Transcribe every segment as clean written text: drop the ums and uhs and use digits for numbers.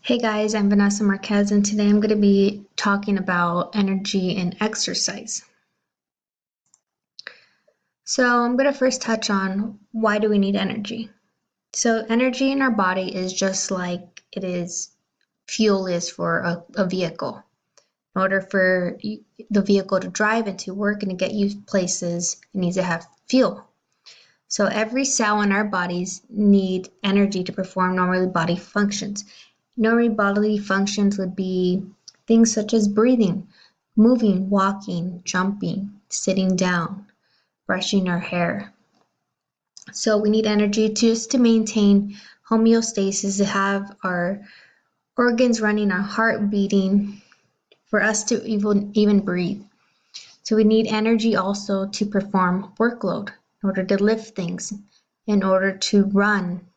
Hey guys, I'm Vanessa Marquez, and today I'm going to be talking about energy and exercise. So, I'm going to first touch on why do we need energy? So, energy in our body is just like fuel is for a vehicle. In order for the vehicle to drive and to work and to get you places, it needs to have fuel. So, every cell in our bodies need energy to perform normal body functions. Normal bodily functions would be things such as breathing, moving, walking, jumping, sitting down, brushing our hair. So we need energy just to maintain homeostasis, to have our organs running, our heart beating, for us to even breathe. So we need energy also to perform workload, in order to lift things, in order to run.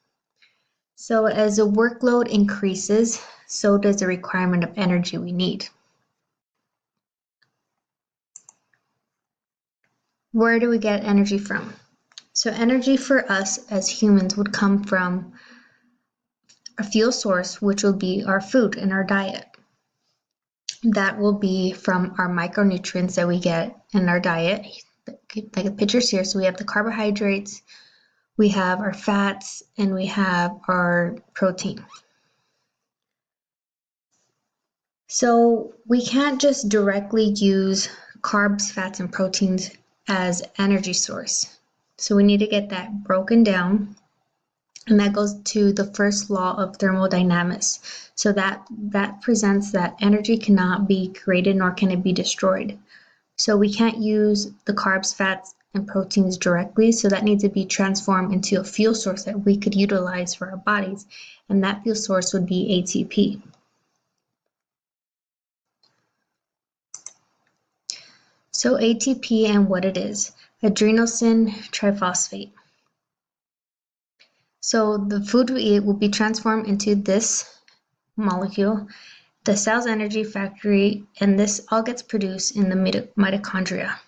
So as the workload increases, so does the requirement of energy we need. Where do we get energy from? So energy for us as humans would come from a fuel source, which will be our food and our diet. That will be from our micronutrients that we get in our diet, like a picture here. So we have the carbohydrates, we have our fats, and we have our protein. So we can't just directly use carbs, fats, and proteins as energy source. So we need to get that broken down, and that goes to the first law of thermodynamics. So that presents that energy cannot be created nor can it be destroyed. So we can't use the carbs, fats, and proteins directly, so that needs to be transformed into a fuel source that we could utilize for our bodies, and that fuel source would be ATP. So ATP and what it is, adenosine triphosphate. So the food we eat will be transformed into this molecule, the cell's energy factory, and this all gets produced in the mitochondria.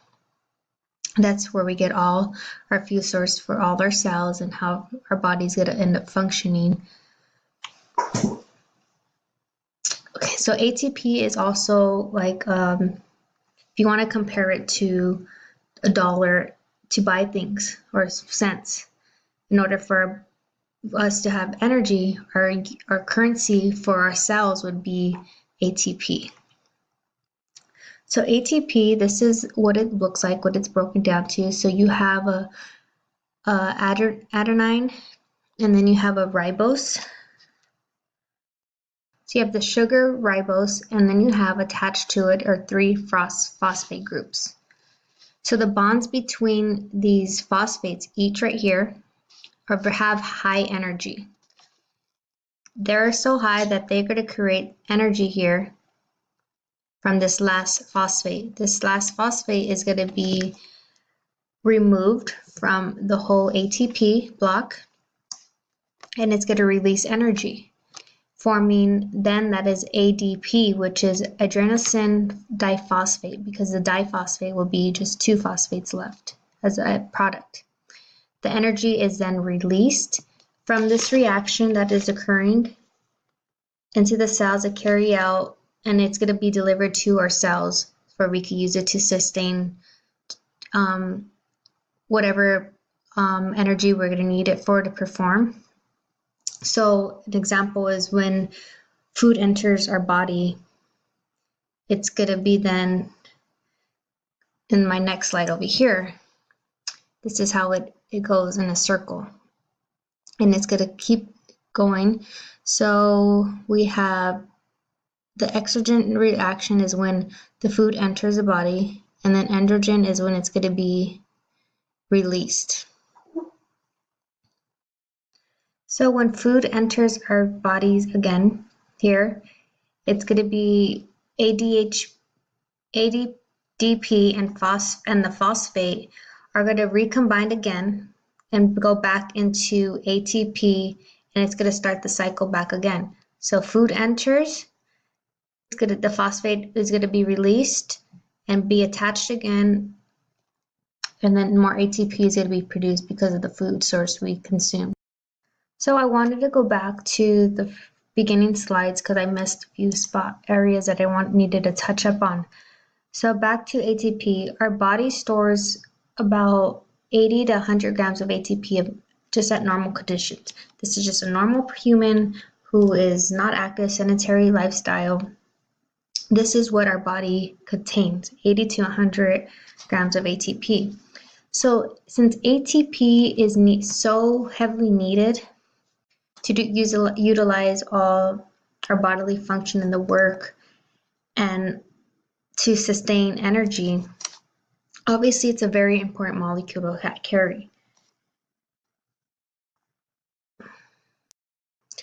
That's where we get all our fuel source for all our cells and how our body's going to end up functioning. Okay, so ATP is also like, if you want to compare it to a dollar to buy things or cents, in order for us to have energy, our currency for our cells would be ATP. So ATP, this is what it looks like, what it's broken down to. So you have a adenine, and then you have a ribose. So you have the sugar ribose, and then you have attached to it are 3 phosphate groups. So the bonds between these phosphates, each right here, have high energy. They're so high that they're going to create energy here from this last phosphate. This last phosphate is going to be removed from the whole ATP block, and it's going to release energy, forming then that is ADP, which is adenosine diphosphate, because the diphosphate will be just 2 phosphates left as a product. The energy is then released from this reaction that is occurring into the cells that carry out, and it's going to be delivered to our cells where we can use it to sustain whatever energy we're going to need it for to perform. So an example is when food enters our body, it's going to be then, in my next slide over here, this is how it goes in a circle, and it's going to keep going. So we have the exogen reaction is when the food enters the body, and then androgen is when it's going to be released. So when food enters our bodies again here, it's going to be ADP and the phosphate are going to recombine again and go back into ATP, and it's going to start the cycle back again. So food enters, the phosphate is going to be released and be attached again, and then more ATP is going to be produced because of the food source we consume. So I wanted to go back to the beginning slides because I missed a few spot areas that I needed to touch up on. So back to ATP, our body stores about 80 to 100 grams of ATP just at normal conditions. This is just a normal human who is not active, sedentary lifestyle. This is what our body contains, 80 to 100 grams of ATP. So since ATP is so heavily needed to utilize all our bodily function in the work and to sustain energy, obviously it's a very important molecule to carry.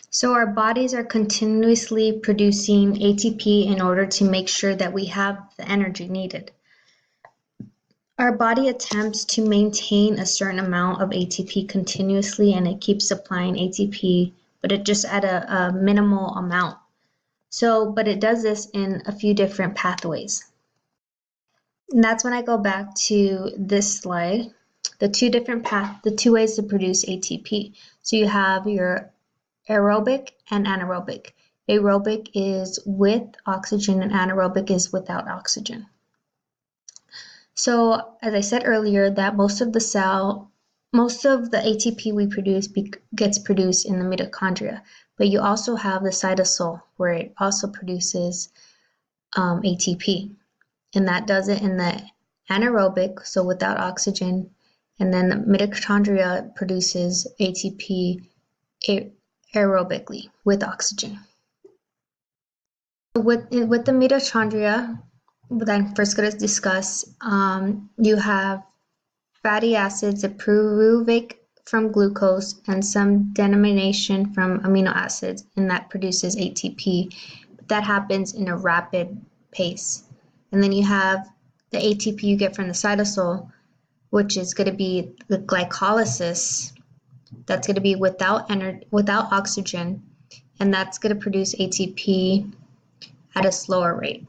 So our bodies are continuously producing ATP in order to make sure that we have the energy needed. Our body attempts to maintain a certain amount of ATP continuously, and it keeps supplying ATP, but it just at a minimal amount. But it does this in a few different pathways. And that's when I go back to this slide, the two ways to produce ATP. So you have your aerobic and anaerobic. Aerobic is with oxygen and anaerobic is without oxygen. So as I said earlier, that most of the ATP we produce gets produced in the mitochondria, but you also have the cytosol where it also produces ATP, and that does it in the anaerobic, so without oxygen, and then the mitochondria produces ATP aerobically with oxygen. With the mitochondria, that I'm first going to discuss, you have fatty acids, a pyruvic from glucose, and some denomination from amino acids, and that produces ATP. But that happens in a rapid pace. And then you have the ATP you get from the cytosol, which is going to be the glycolysis. That's going to be without oxygen, and that's going to produce ATP at a slower rate.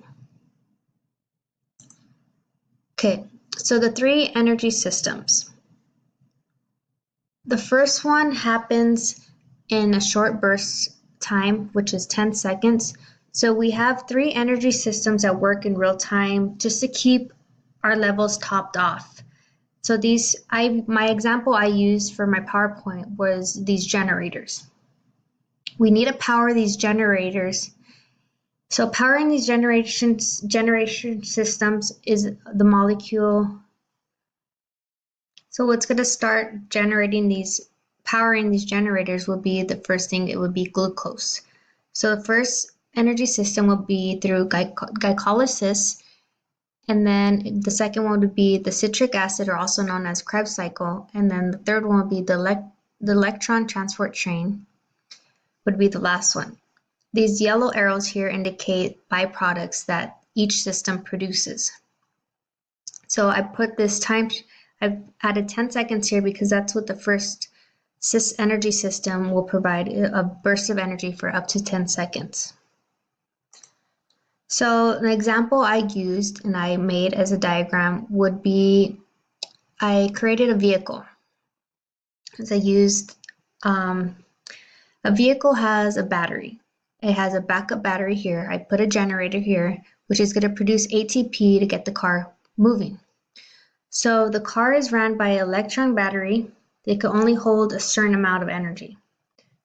Okay, so the three energy systems. The first one happens in a short burst time, which is 10 seconds. So we have three energy systems that work in real time just to keep our levels topped off. So my example I used for my PowerPoint was these generators. We need to power these generators. So powering these generation systems is the molecule. So what's going to start powering these generators will be the first thing, it would be glucose. So the first energy system will be through glycolysis, and then the second one would be the citric acid, or also known as Krebs cycle, and then the third one would be the electron transport chain, would be the last one. These yellow arrows here indicate byproducts that each system produces. So I put this time, I've added 10 seconds here because that's what the first energy system will provide, a burst of energy for up to 10 seconds. So an example I used and I made as a diagram would be, I created a vehicle. As I used, a vehicle has a battery. It has a backup battery here. I put a generator here, which is going to produce ATP to get the car moving. So the car is ran by an electron battery. They can only hold a certain amount of energy,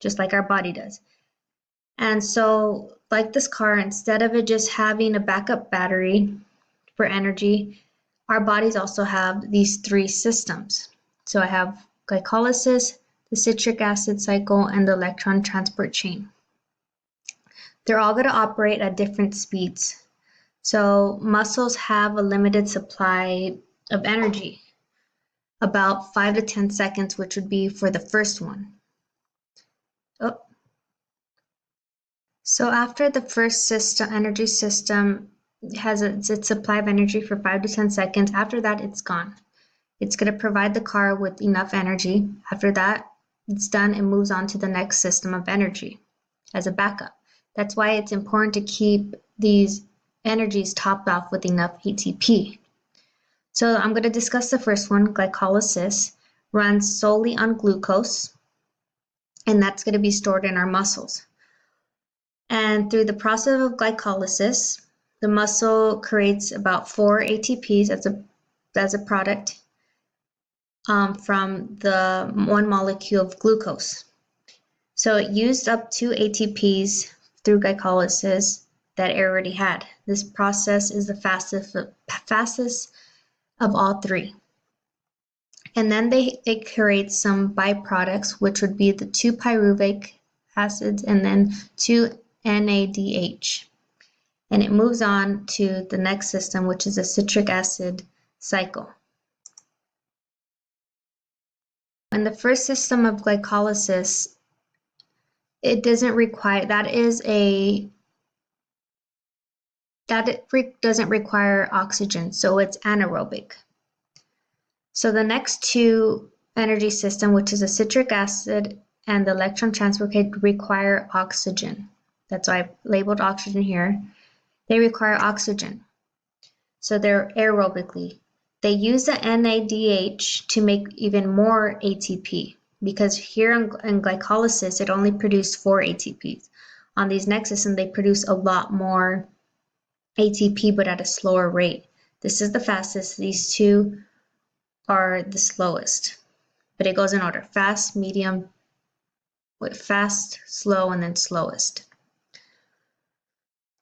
just like our body does. And so, like this car, instead of it just having a backup battery for energy, our bodies also have these three systems. So I have glycolysis, the citric acid cycle, and the electron transport chain. They're all going to operate at different speeds. So muscles have a limited supply of energy, about 5 to 10 seconds, which would be for the first one. So after the first energy system has its supply of energy for 5 to 10 seconds, after that it's gone. It's going to provide the car with enough energy. After that, it's done and moves on to the next system of energy as a backup. That's why it's important to keep these energies topped off with enough ATP. So I'm going to discuss the first one. Glycolysis runs solely on glucose, and that's going to be stored in our muscles. And through the process of glycolysis, the muscle creates about 4 ATPs as a product from the one molecule of glucose. So it used up 2 ATPs through glycolysis that it already had. This process is the fastest of all three. And then it creates some byproducts, which would be the 2 pyruvic acids and then 2 NADH. And it moves on to the next system, which is a citric acid cycle. In the first system of glycolysis, it doesn't require, doesn't require oxygen, so it's anaerobic. So the next two energy system, which is a citric acid and the electron transport rate, require oxygen. That's why I've labeled oxygen here. They require oxygen. So they're aerobically. They use the NADH to make even more ATP because here in glycolysis, it only produced 4 ATPs. On these next system, they produce a lot more ATP, but at a slower rate. This is the fastest. These two are the slowest, but it goes in order: fast, medium, fast, slow, and then slowest.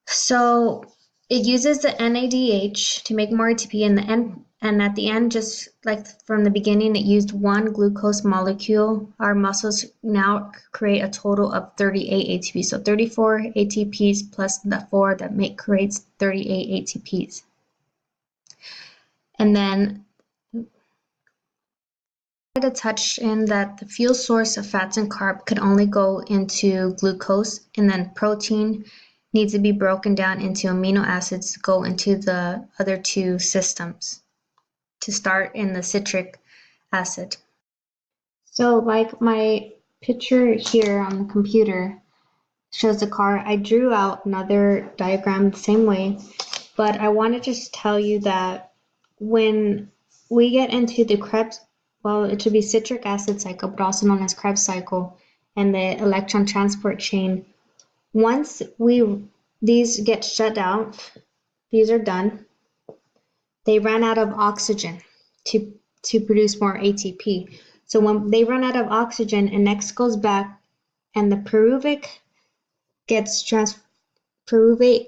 So it uses the NADH to make more ATP in the end, and at the end, just like from the beginning, it used 1 glucose molecule. Our muscles now create a total of 38 ATPs. So 34 ATPs plus the 4 that creates 38 ATPs. And then I wanted to touch in that the fuel source of fats and carb could only go into glucose, and then protein needs to be broken down into amino acids to go into the other two systems to start in the citric acid. So like my picture here on the computer shows the car. I drew out another diagram the same way, but I want to just tell you that when we get into the Krebs, well, it should be citric acid cycle, but also known as Krebs cycle, and the electron transport chain, once these get shut out, these are done, they ran out of oxygen to produce more ATP. So when they run out of oxygen, it next goes back, and the pyruvic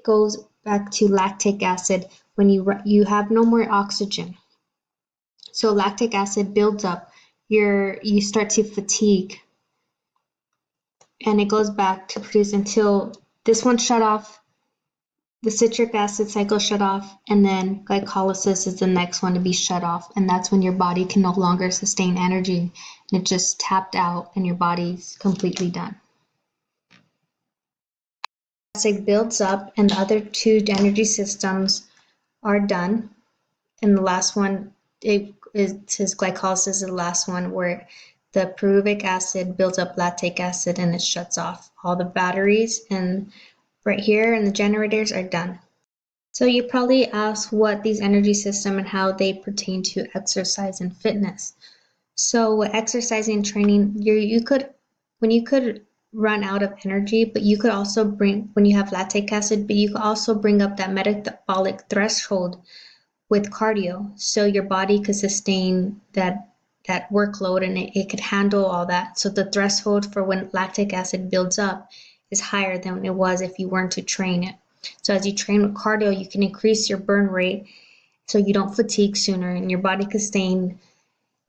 goes back to lactic acid when you have no more oxygen. So lactic acid builds up, you start to fatigue, and it goes back to produce until this one shut off, the citric acid cycle shut off, and then glycolysis is the next one to be shut off, and that's when your body can no longer sustain energy, and it just tapped out and your body's completely done. Acid builds up and the other two energy systems are done, and the last one, his glycolysis is the last one where the pyruvic acid builds up lactic acid and it shuts off. All the batteries and right here and the generators are done. So you probably ask what these energy systems and how they pertain to exercise and fitness. So with exercising and training, you could run out of energy, but you could also when you have lactic acid, but you could also bring up that metabolic threshold with cardio, so your body could sustain that workload and it could handle all that. So the threshold for when lactic acid builds up is higher than it was if you weren't to train it. So as you train with cardio, you can increase your burn rate so you don't fatigue sooner, and your body can sustain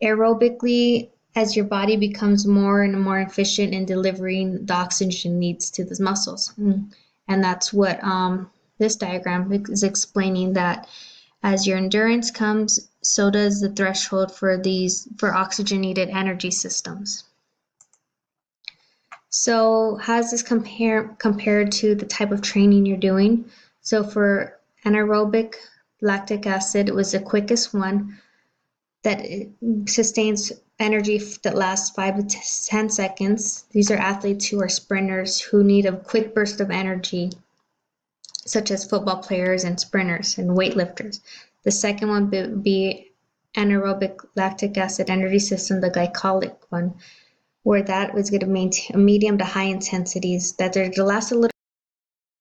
aerobically as your body becomes more and more efficient in delivering the oxygen needs to the muscles. And that's what this diagram is explaining, that as your endurance comes, so does the threshold for oxygen needed energy systems. So how does this compared to the type of training you're doing? So for anaerobic lactic acid, it was the quickest one that sustains energy that lasts 5 to 10 seconds. These are athletes who are sprinters who need a quick burst of energy, such as football players and sprinters and weightlifters. The second one would be anaerobic lactic acid energy system, the glycolic one, where that was going to maintain medium to high intensities that are to last a little